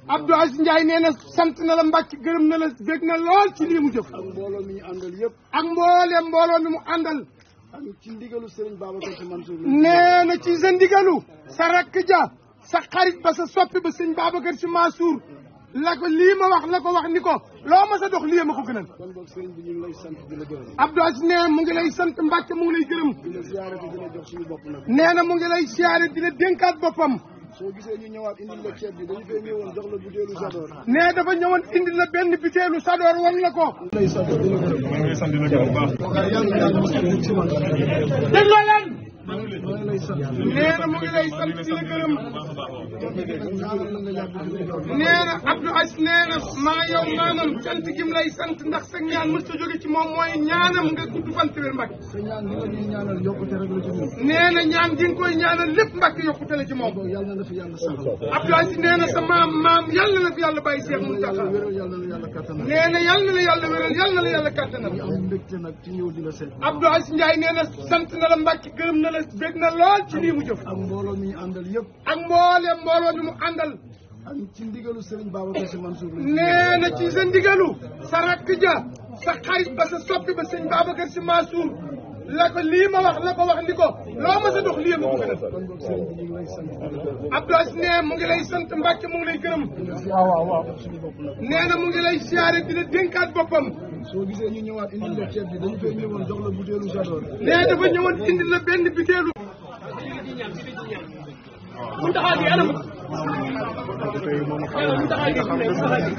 Abdou Aziz Ndiaye nee na sant na la Mbacke gërëm na la bég na lool ci lii mu jëf. ak mbooloo mi ñu àndal yëpp. ak mbooloo mi mu àndal. ak ci ndigalu Serigne Babacar Sy Mansour. nee na ci sa ndigalu. sa rakk ja sa xarit ba sa soppi ba sëñ Babacar Sy Mansour. la ko lii ma wax la ko wax ni ko loo ma sa dox lii ma ko gënal. kon boog Serigne bi ñu ngi lay sant di la gërëm. Abdou Aziz nee mu ngi lay sant Mbacke mu ngi lay gërëm. di la siyaare di la jox suñu bopp nag. nee na mu ngi lay siyaare di la dénkaat boppam. soo gisee ñu ñëwaat indil la ceeb bi dañu fay ñëwoon jox la butéelu Sador. nee dafa ñëwoon indil la benn butéelu Sador wan la ko. lay sant di la gërëm. maa ngi lay sant di la gërëm bu baax. dégloo leen. lay sant. nee na mu ngi lay sant di la gërëm. nee na Abdou Aziz nee na maa yow maanaam sant gi mu lay sant ndax sa ñaan mës a jóge ci moom mooy ñaanam nga gudd fan ci wér Mbacke. sa ñaan gi nga ñuy ñaanal yokkute rek la ci moom. nee na ñaan gi nga koy ñaanal lépp Mbacke yokkute la ci moom. yàlla na fi yàlla sax. Abdou Aziz nee na sa maam yàlla na fi yàlla bàyyi Cheikh Moustapha. yàlla na yàlla kattanal. nee na yàlla na la yàlla wéral yàlla na la yàlla kattanal. am mbégte nag ci ñëw di la seet. Abdou Aziz Ndiaye nee na sant na la Mbacke gërëm na la bég na lool ci lii mu jëf. ak mbooloo mi ñu àndal yëpp. ak mbooloo mi mu àndal. ak ci ndigalu Serigne Babacar Sy Mansour. nee na ci sa ndigalu sa rakk ja sa xarit ba sa soppi ba sëñ Babacar Sy Mansour la ko lii ma wax la ko wax ni ko loo ma sa dox lii ma ko gënal. kon boog Serigne bi ñu ngi lay sant. Abdou Aziz nee mu ngi lay sant Mbacke mu ngi lay gërëm. waaw. nee na mu ngi lay siyaare di la dénkaat boppam. soo gisee ñu ñëwaat indil la ceeb bi dañu fay ñëwoon jox la butéelu Sador. nee dafa ñëwoon indil la benn butéelu. Muntaxa bi anam. Muntaxa bi.